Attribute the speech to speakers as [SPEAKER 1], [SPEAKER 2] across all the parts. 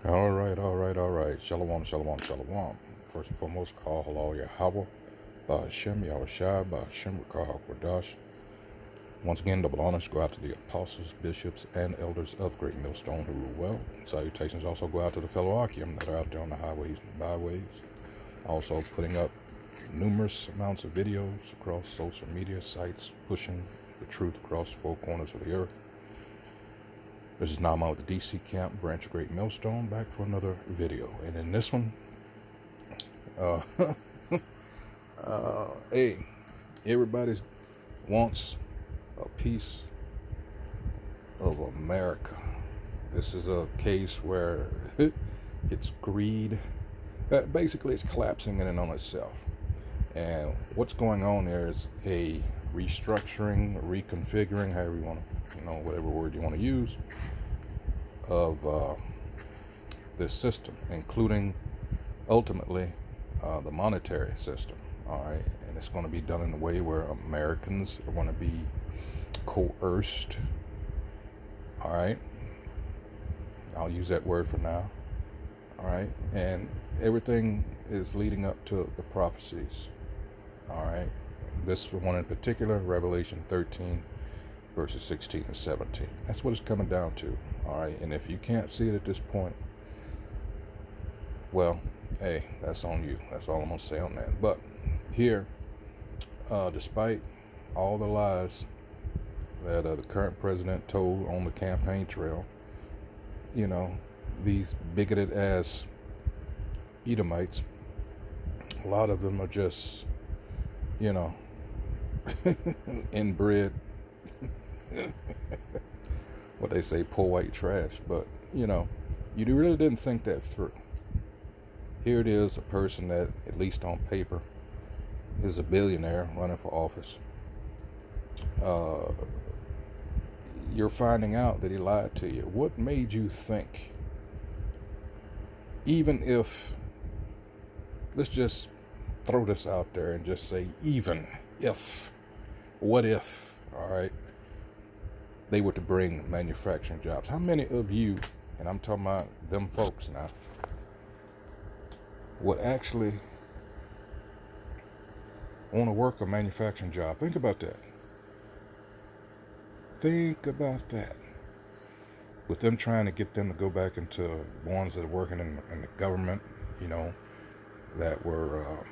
[SPEAKER 1] All right, all right, all right. Shalom, shalom, shalom. First and foremost, call halal Yahweh, Ba'ashem, Yahushua, Ba'ashem, Rakah HaKodash. Once again, double honors go out to the apostles, bishops, and elders of Great Millstone who rule well. Salutations also go out to the fellow Akim that are out there on the highways and byways. Also putting up numerous amounts of videos across social media sites, pushing the truth across the four corners of the earth. This is Nama with the DC Camp, Branch of Great Millstone, back for another video. And in this one, hey, everybody wants a piece of America. This is a case where it's greed. Basically, it's collapsing in and on itself. And what's going on there is a restructuring, reconfiguring, however you want to, whatever word you want to use, of this system, including ultimately the monetary system. All right, and it's going to be done in a way where Americans are going to be coerced. All right, I'll use that word for now. All right, and everything is leading up to the prophecies. All right, this one in particular, Revelation 13, verses 16 and 17. That's what it's coming down to. All right, and if you can't see it at this point, well, hey, that's on you. That's all I'm going to say on that. But here, despite all the lies that the current president told on the campaign trail, these bigoted ass Edomites, a lot of them are just, inbred, what they say, poor white trash. But, you really didn't think that through. Here it is, a person that, at least on paper, is a billionaire running for office. You're finding out that he lied to you. What made you think, even if, let's just throw this out there and just say, even if, what if, all right, they were to bring manufacturing jobs? How many of you, and I'm talking about them folks now, would actually want to work a manufacturing job? Think about that. Think about that. With them trying to get them to go back into ones that are working in the government, that were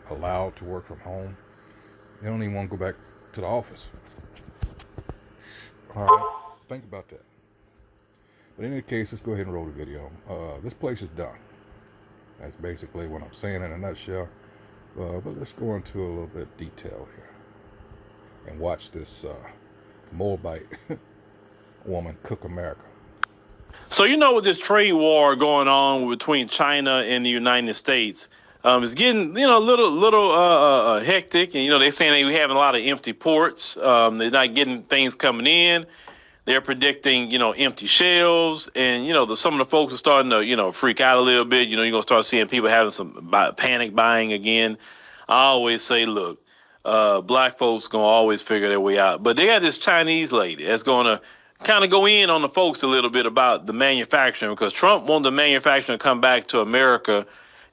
[SPEAKER 1] allowed to work from home. They don't even want to go back to the office. All right, think about that. But in any case, let's go ahead and roll the video. This place is done. That's basically what I'm saying in a nutshell. But let's go into a little bit of detail here and watch this Moabite woman cook America.
[SPEAKER 2] So with this trade war going on between China and the United States, it's getting a little hectic, and they're saying they're having a lot of empty ports. They're not getting things coming in. They're predicting empty shelves, and some of the folks are starting to freak out a little bit. You're gonna start seeing people having some panic buying again. I always say, look, black folks gonna always figure their way out, but they got this Chinese lady that's gonna kind of go in on the folks a little bit about the manufacturing, because Trump wanted the manufacturing to come back to America.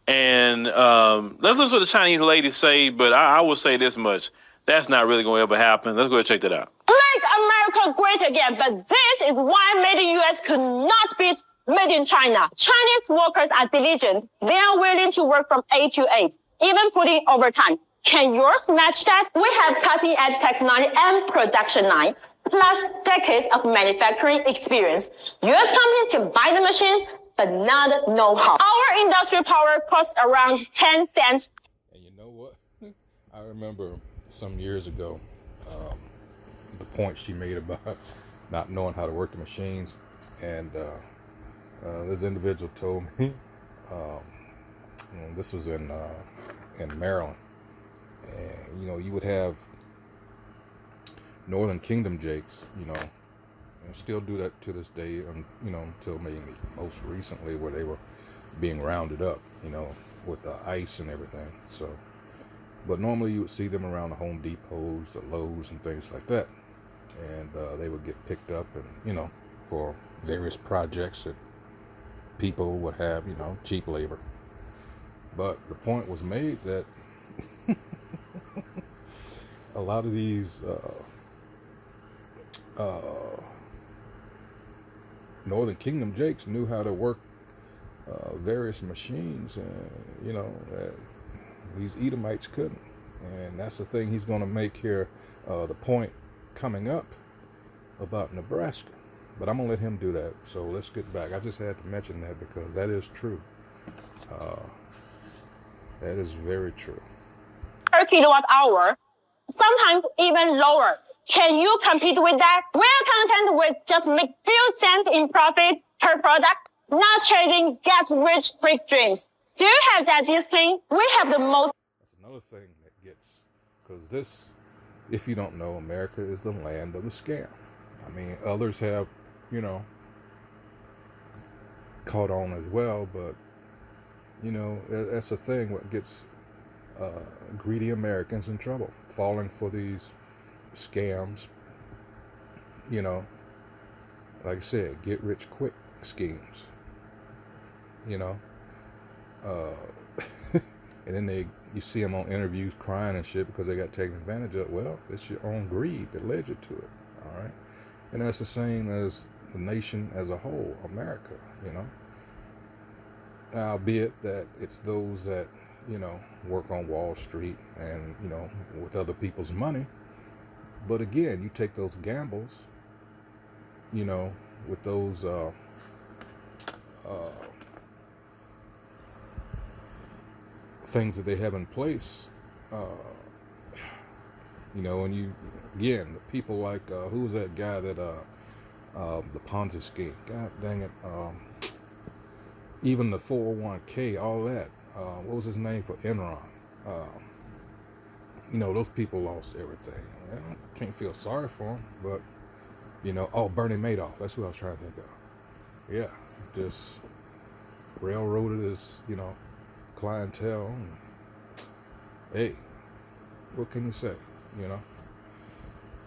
[SPEAKER 2] And let's listen to what the Chinese lady say, but I will say this much. That's not really going to ever happen. Let's go ahead and check that out.
[SPEAKER 3] Make America great again, but this is why Made in U.S. could not beat Made in China. Chinese workers are diligent. They are willing to work from 8 to 8, even putting overtime. Can yours match that? We have cutting-edge technology and production line, plus decades of manufacturing experience. U.S. companies can buy the machine, but not know-how. Our industrial power costs around 10 cents.
[SPEAKER 1] And you know what? I remember some years ago, the point she made about not knowing how to work the machines. And this individual told me, this was in Maryland, and you would have Northern Kingdom Jakes, and still do that to this day, until maybe most recently, where they were being rounded up, with ice and everything. So, but normally you would see them around the Home Depots, the Lowe's, and things like that, and they would get picked up, and for various projects that people would have, cheap labor. But the point was made that a lot of these Northern Kingdom Jakes knew how to work various machines, and these Edomites couldn't. And that's the thing he's going to make here, the point coming up about Nebraska. But I'm going to let him do that. So let's get back. I just had to mention that because that is true. That is very true.
[SPEAKER 3] Per kilowatt hour, sometimes even lower. Can you compete with that? We're content with just make few cents in profit per product, not trading get-rich-quick dreams. Do you have that discipline? We have the most.
[SPEAKER 1] That's another thing that gets, because this, if you don't know, America is the land of the scam. I mean, others have, caught on as well, but, that's the thing, what gets greedy Americans in trouble, falling for these scams, like I said, get rich quick schemes, and then you see them on interviews crying and shit because they got taken advantage of. Well, it's your own greed that led you to it, all right? And that's the same as the nation as a whole, America, albeit that it's those that, work on Wall Street and, with other people's money. But again, you take those gambles, with those things that they have in place, and you, again, the people like, who was that guy that, the Ponzi scheme, God dang it, even the 401k, all that, what was his name for Enron? Those people lost everything. I can't feel sorry for them, but, Bernie Madoff, that's who I was trying to think of. Yeah, just railroaded his, clientele. And, hey, what can you say,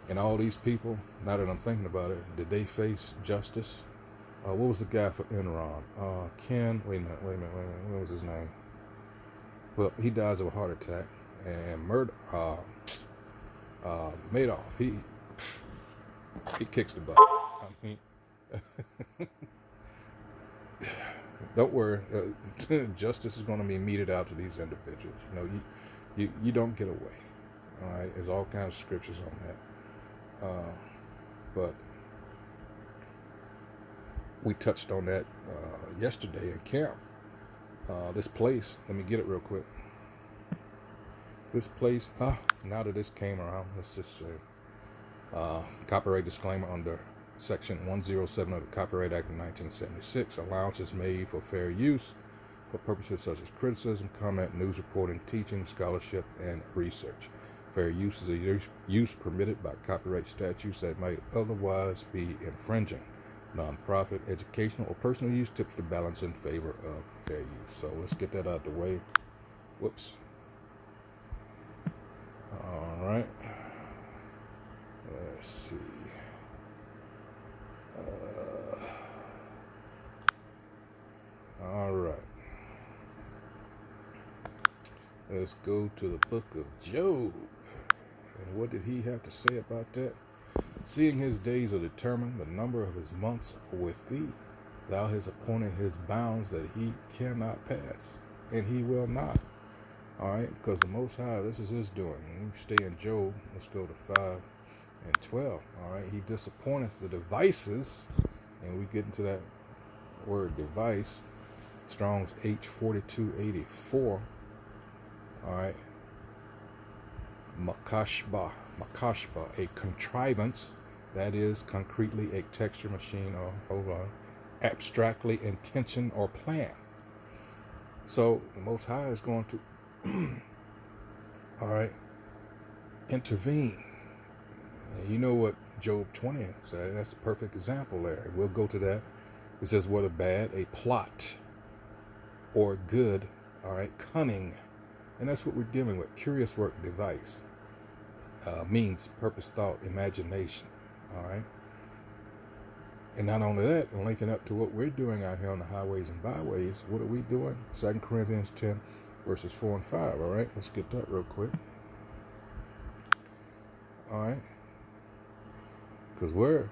[SPEAKER 1] And all these people, now that I'm thinking about it, did they face justice? What was the guy for Enron? Wait a minute, what was his name? Well, he dies of a heart attack. And Madoff, he kicks the butt. I mean, don't worry, justice is going to be meted out to these individuals. You don't get away. All right, there's all kinds of scriptures on that. But we touched on that yesterday at camp. This place, let me get it real quick. This place, now that this came around, let's just say, copyright disclaimer under Section 107 of the Copyright Act of 1976, allowance is made for fair use for purposes such as criticism, comment, news reporting, teaching, scholarship, and research. Fair use is a use permitted by copyright statutes that might otherwise be infringing. Non-profit, educational, or personal use tips the balance in favor of fair use. So let's get that out of the way. Whoops. All right. Let's see. All right. Let's go to the book of Job. And what did he have to say about that? Seeing his days are determined, the number of his months are with thee. Thou hast appointed his bounds that he cannot pass, and he will not. All right, because the Most High, this is his doing. When you stay in Job, let's go to 5 and 12. All right, he disappointeth the devices, and we get into that word device. Strong's H4284. All right, Makashba, a contrivance, that is concretely a texture, machine, or abstractly intention or plan. So the Most High is going to all right, intervene. And you know what Job 20 says? That's a perfect example there. We'll go to that. It says, whether bad, a plot, or good, all right, cunning. And that's what we're dealing with. Curious work, device, means, purpose, thought, imagination, all right? And not only that, and linking up to what we're doing out here on the highways and byways, what are we doing? 2 Corinthians 10, verses 4 and 5. All right, let's get that real quick. All right, because we're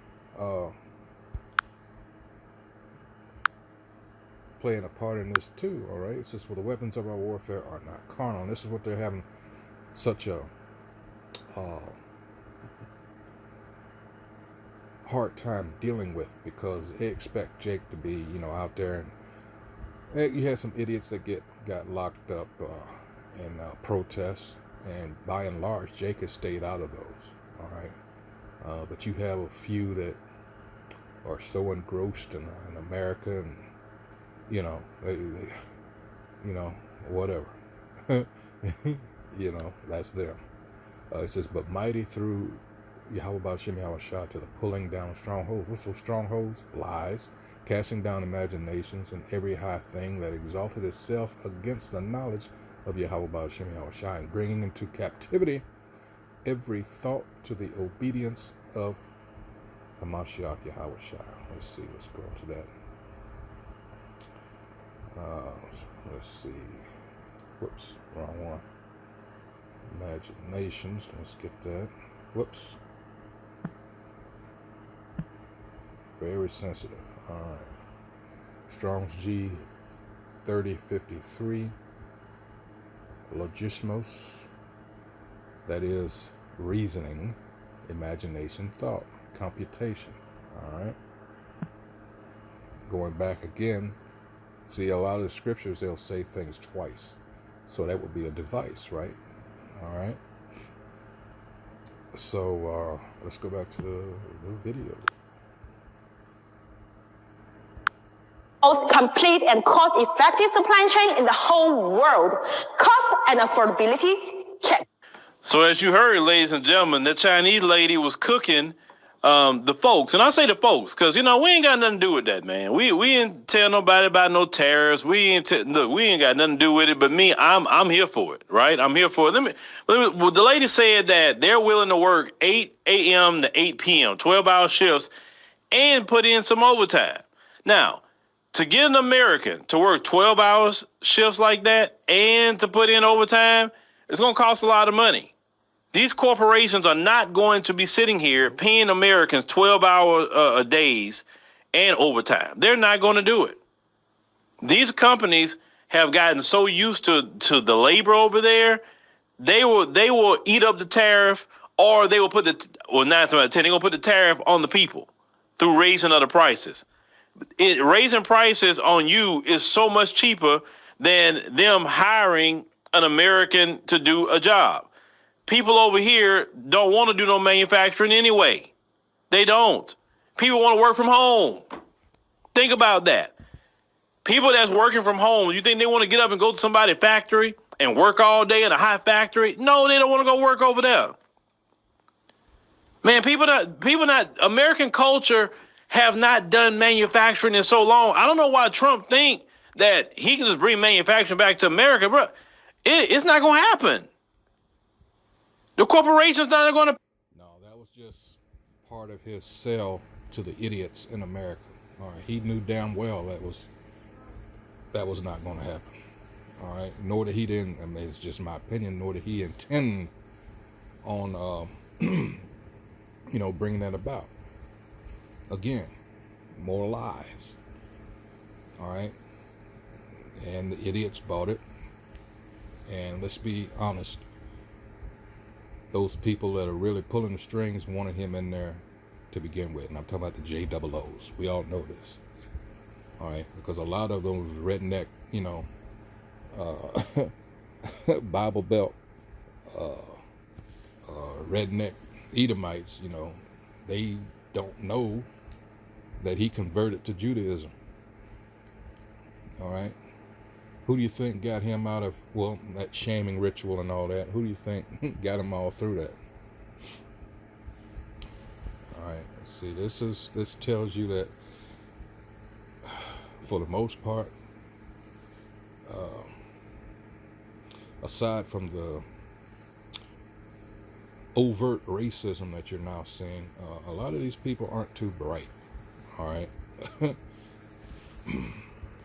[SPEAKER 1] playing a part in this too. All right, it says, for the weapons of our warfare are not carnal. And this is what they're having such a hard time dealing with, because they expect Jake to be, out there, and you had some idiots that got locked up in protests, and by and large, Jake has stayed out of those. All right, but you have a few that are so engrossed in America, and they whatever, that's them. It says, but mighty through Yahweh Ba'Shem Yahushua to the pulling down strongholds. What's those strongholds? Lies, casting down imaginations, and every high thing that exalted itself against the knowledge of Yahweh Ba'Shem Yahushua, and bringing into captivity every thought to the obedience of Hamashiach Yahushua. Let's see, let's go to that. Let's see. Whoops, wrong one. Imaginations, let's get that. Whoops. Very sensitive. All right. Strong's G 3053. Logismos. That is reasoning, imagination, thought, computation. All right. Going back again. See, a lot of the scriptures, they'll say things twice. So that would be a device, right? All right. So let's go back to the video.
[SPEAKER 3] Most complete and cost-effective supply chain in the whole world. Cost and affordability, check.
[SPEAKER 2] So as you heard, ladies and gentlemen, the Chinese lady was cooking the folks. And I say the folks because, we ain't got nothing to do with that, man. We ain't tell nobody about no tariffs. We ain't got nothing to do with it. But me, I'm here for it, right? I'm here for it. Well, the lady said that they're willing to work 8 a.m. to 8 p.m., 12-hour shifts, and put in some overtime. Now, to get an American to work 12 hours shifts like that and to put in overtime, it's going to cost a lot of money. These corporations are not going to be sitting here paying Americans 12-hour days and overtime. They're not going to do it. These companies have gotten so used to the labor over there, they will eat up the tariff, or they will put 9 times out of 10, they're going to put the tariff on the people through raising other prices. Raising prices on you is so much cheaper than them hiring an American to do a job. People over here don't want to do no manufacturing anyway. They don't. People want to work from home. Think about that. People that's working from home, you think they want to get up and go to somebody's factory and work all day in a hot factory? No, they don't want to go work over there. Man, American culture have not done manufacturing in so long. I don't know why Trump think that he can just bring manufacturing back to America, bro. It's not going to happen. The corporation's not going to.
[SPEAKER 1] No, that was just part of his sell to the idiots in America. All right, he knew damn well that was not going to happen. All right, nor did he didn't. I mean, it's just my opinion. Nor did he intend on, bringing that about. Again, more lies. All right, and the idiots bought it. And let's be honest. Those people that are really pulling the strings wanted him in there to begin with. And I'm talking about the JOOs. We all know this. All right? Because a lot of those redneck, Bible Belt, redneck Edomites, they don't know that he converted to Judaism. All right? Who do you think got him out of, that shaming ritual and all that? Who do you think got him all through that? All right, let's see. This tells you that, for the most part, aside from the overt racism that you're now seeing, a lot of these people aren't too bright. All right.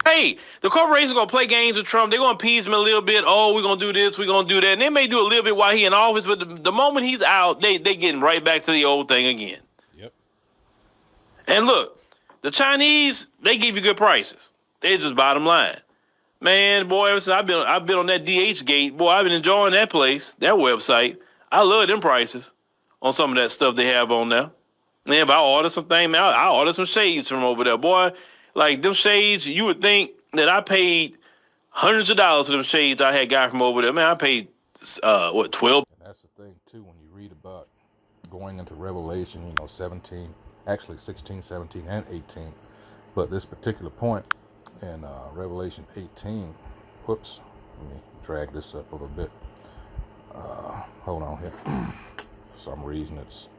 [SPEAKER 2] Hey, the corporation's gonna play games with Trump. They're gonna appease him a little bit. Oh, we're gonna do this, we're gonna do that. And they may do a little bit while he's in office, but the moment he's out, they getting right back to the old thing again.
[SPEAKER 1] Yep.
[SPEAKER 2] And look, the Chinese, they give you good prices. They just bottom line. Man, boy, ever since I've been on that DH gate, boy, I've been enjoying that place, that website. I love them prices on some of that stuff they have on there. Yeah, but I order some things, man. I order some shades from over there, boy. Like them shades, you would think that I paid hundreds of dollars for them shades I had got from over there. Man, I paid what, 12?
[SPEAKER 1] And that's the thing too, when you read about going into Revelation, 17, actually 16, 17, and 18. But this particular point in Revelation 18, whoops, let me drag this up a little bit. Hold on here. For some reason it's,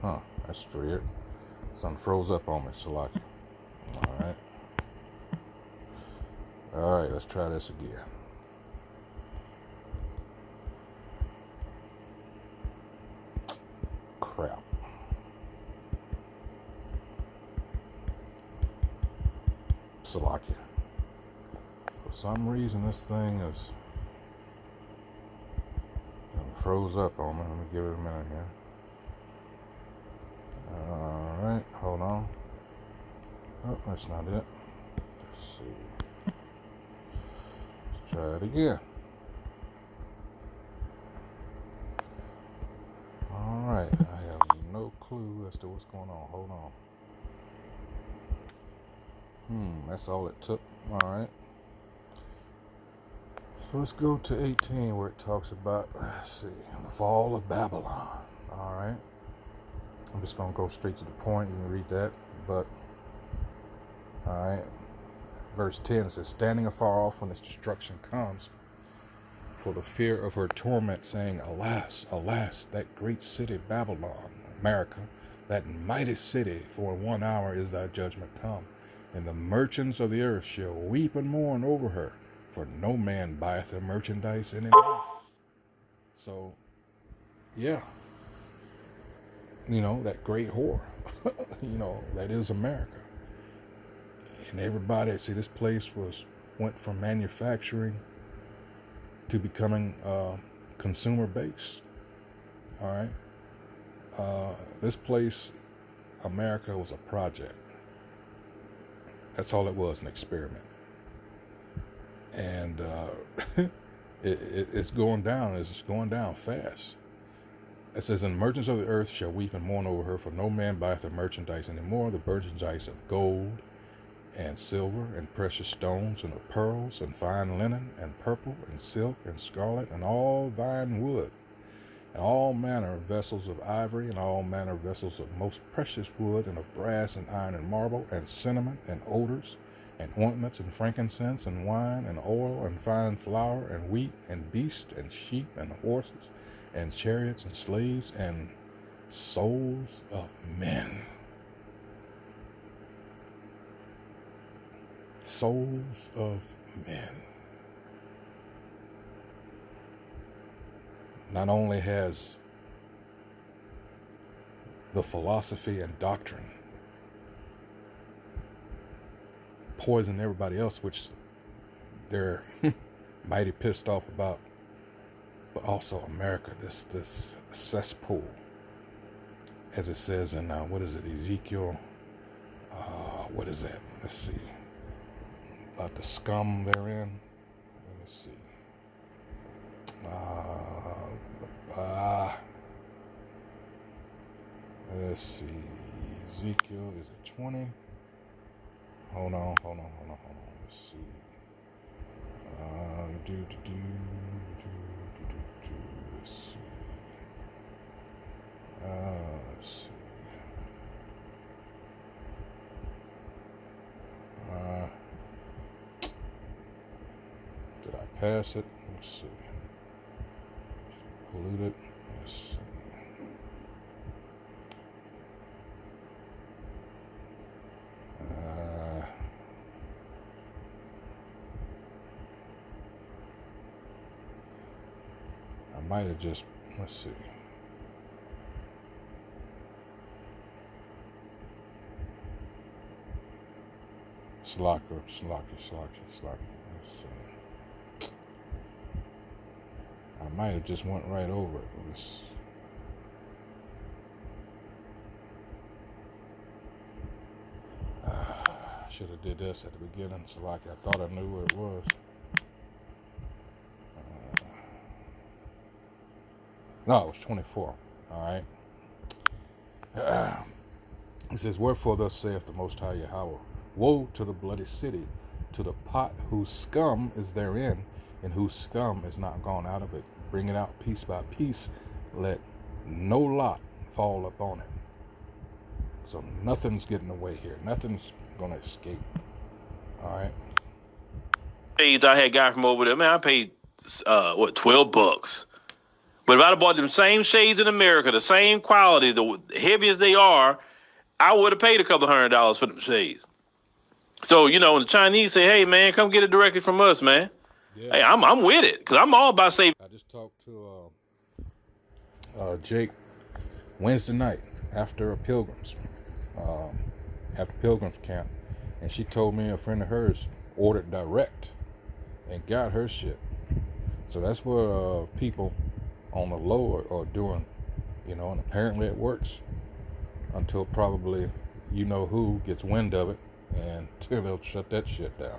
[SPEAKER 1] that's weird. Something froze up on me, Salaki. All right, let's try this again. Crap. Salakia. For some reason, this thing is froze up on me. Let me give it a minute here. All right, hold on. Oh, that's not it. Let's see. Let's try it again. All right, I have no clue as to what's going on. Hold on. That's all it took. All right. So let's go to 18 where it talks about, let's see, the fall of Babylon. All right. I'm just going to go straight to the point. You can read that. But, all right. Verse 10 says, standing afar off when its destruction comes, for the fear of her torment, saying, alas, alas, that great city Babylon, America, that mighty city, for in 1 hour is thy judgment come. And the merchants of the earth shall weep and mourn over her, for no man buyeth their merchandise anymore. So, yeah, that great whore, that is America. And everybody, see, this place went from manufacturing to becoming consumer based. All right. This place, America, was a project. That's all it was, an experiment. And it's going down. It's going down fast. It says, and the merchants of the earth shall weep and mourn over her, for no man buyeth their merchandise anymore, the merchandise of gold and silver and precious stones and of pearls and fine linen and purple and silk and scarlet and all fine wood and all manner of vessels of ivory and all manner of vessels of most precious wood and of brass and iron and marble and cinnamon and odors and ointments and frankincense and wine and oil and fine flour and wheat and beasts and sheep and horses and chariots and slaves and souls of men. Souls of men. Not only has the philosophy and doctrine poisoned everybody else, which they're mighty pissed off about, but also America, this cesspool, as it says in what is it, Ezekiel? What is that? Let's see. About the scum therein. Let me see. Let's see. Ezekiel, is it 20? Hold on. Let's see. Let's see. Let's see. Did I pass it? Let's see. Polluted. Let's see. I might have just, let's see. Slacker. I might have just went right over it. Should have did this at the beginning. Slacker. I thought I knew where it was. No, it was 24. All right. It says, wherefore thus saith the Most High Yahweh, woe to the bloody city, to the pot whose scum is therein, and whose scum is not gone out of it. Bring it out piece by piece. Let no lot fall upon it. So nothing's getting away here. Nothing's going to escape. All right.
[SPEAKER 2] Shades I had got from over there, man, I paid, $12. But if I'd have bought them same shades in America, the same quality, the heavy as they are, I would have paid a couple $100 for them shades. So, when the Chinese say, hey, man, come get it directly from us, man. Yeah. Hey, I'm with it, because I'm all about saving.
[SPEAKER 1] I just talked to Jake Wednesday night after Pilgrims camp, and she told me a friend of hers ordered direct and got her shit. So that's what people on the low are doing, and apparently it works until probably who gets wind of it, and they'll shut that shit down.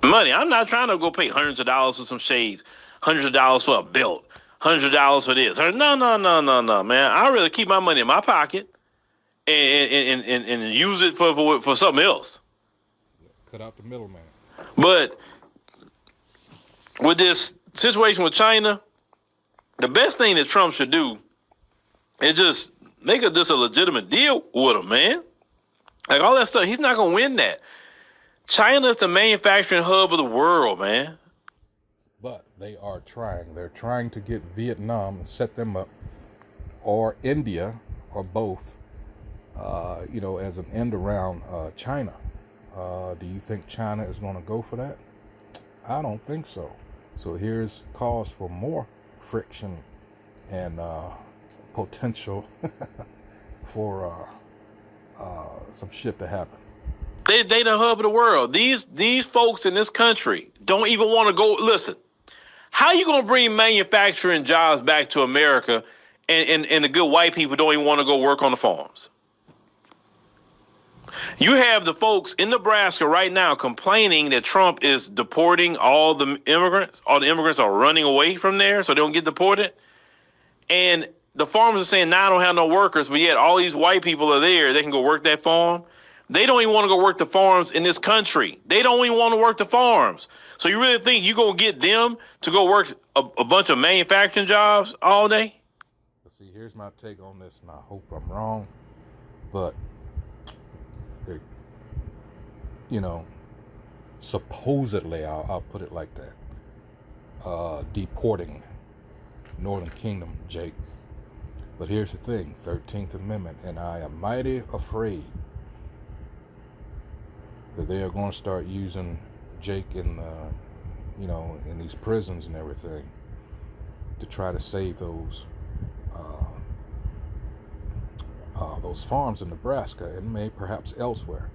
[SPEAKER 2] Money. I'm not trying to go pay hundreds of dollars for some shades, hundreds of dollars for a belt, $100 for this. No, man. I'd rather keep my money in my pocket and use it for something else.
[SPEAKER 1] Cut out the middleman.
[SPEAKER 2] But with this situation with China, the best thing that Trump should do is just make this a legitimate deal with him, man. Like all that stuff, he's not going to win that. China is the manufacturing hub of the world, man.
[SPEAKER 1] But they are trying. They're trying to get Vietnam and set them up, or India, or both, as an end around China. Do you think China is going to go for that? I don't think so. So here's cause for more friction and potential for some shit to happen.
[SPEAKER 2] They the hub of the world. These folks in this country don't even want to go. Listen, how you going to bring manufacturing jobs back to America and the good white people don't even want to go work on the farms? You have the folks in Nebraska right now complaining that Trump is deporting all the immigrants. All the immigrants are running away from there so they don't get deported. And the farmers are saying, I don't have no workers, but yet all these white people are there. They can go work that farm. They don't even want to go work the farms in this country. They don't even want to work the farms. So you really think you're going to get them to go work a bunch of manufacturing jobs all day?
[SPEAKER 1] See, here's my take on this, and I hope I'm wrong, but they're, supposedly, I'll put it like that, deporting Northern Kingdom, Jake. But here's the thing, 13th Amendment, and I am mighty afraid that they are going to start using Jake in, in these prisons and everything to try to save those farms in Nebraska and maybe perhaps elsewhere.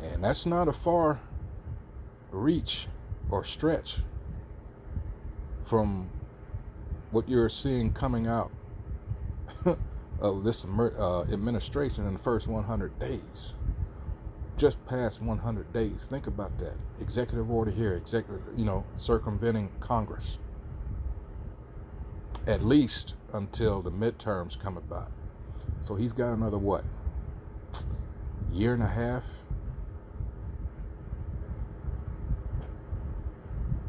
[SPEAKER 1] And that's not a far reach or stretch from what you're seeing coming out of this administration in the first 100 days. Just past 100 days. Think about that. Executive order here, circumventing Congress. At least until the midterms come about. So he's got another, year and a half?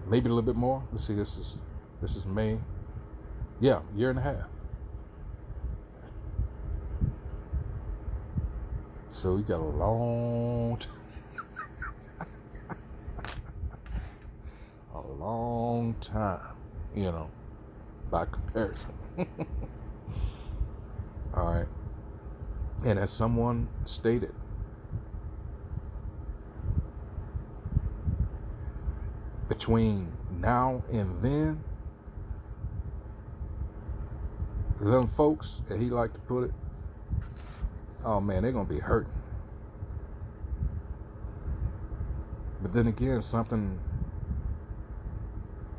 [SPEAKER 1] Maybe a little bit more. Let's see, this is May. Yeah, year and a half. So we got a long time, by comparison. All right. And as someone stated, between now and then, them folks, as he like to put it, oh man, they're going to be hurting. But then again,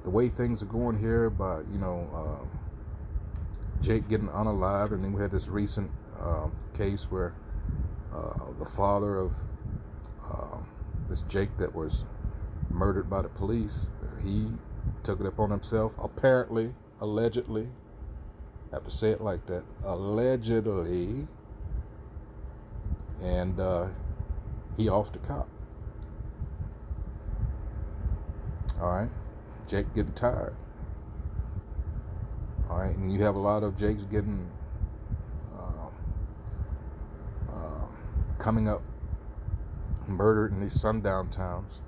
[SPEAKER 1] the way things are going here, by Jake getting unalived, and then we had this recent case where the father of this Jake that was murdered by the police, he took it upon himself, apparently, allegedly, I have to say it like that, allegedly, and he off the cop. All right, Jake getting tired. All right, and you have a lot of Jakes getting coming up murdered in these sundown towns,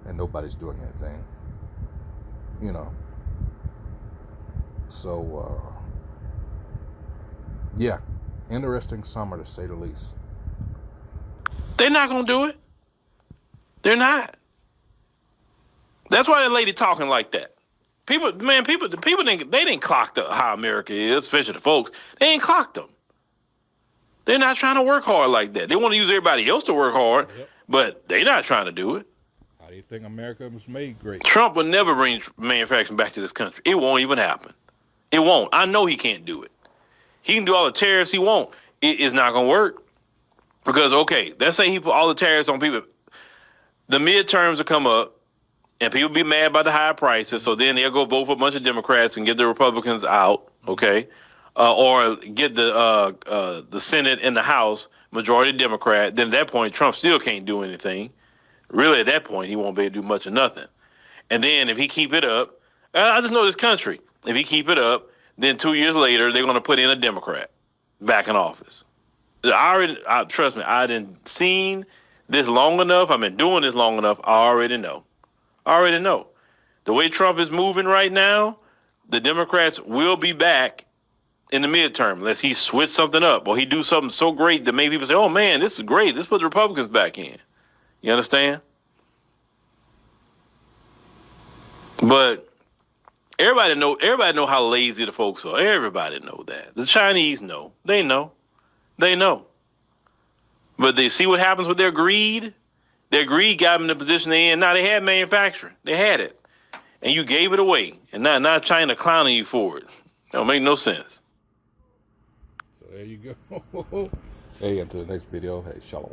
[SPEAKER 1] and nobody's doing anything. So yeah, interesting summer to say the least.
[SPEAKER 2] They're not gonna do it. They're not. That's why that lady talking like that. The people didn't clock how America is, especially the folks. They ain't clocked them. They're not trying to work hard like that. They want to use everybody else to work hard, but they're not trying to do it.
[SPEAKER 1] How do you think America was made great?
[SPEAKER 2] Trump would never bring manufacturing back to this country. It won't even happen. It won't. I know he can't do it. He can do all the tariffs he wants. It is not going to work. Because, okay, let's say he put all the tariffs on people. The midterms will come up, and people be mad about the higher prices, so then they'll go vote for a bunch of Democrats and get the Republicans out, okay? Or get the Senate and the House majority Democrat. Then at that point, Trump still can't do anything. Really, at that point, he won't be able to do much of nothing. And then if he keep it up, I just know this country. If he keep it up, then 2 years later, they're going to put in a Democrat back in office. Trust me, I didn't seen this long enough. I've been doing this long enough. I already know. The way Trump is moving right now, the Democrats will be back in the midterm unless he switch something up or he do something so great that make people say, oh, man, this is great. Let's put the Republicans back in. You understand? But everybody know how lazy the folks are. Everybody know that. The Chinese know. They know. But they see what happens with their greed. Their greed got them in the position they're in. Now they had manufacturing. They had it. And you gave it away. And now China clowning you for it. Don't make no sense.
[SPEAKER 1] So there you go. Hey, until the next video, hey, shalom.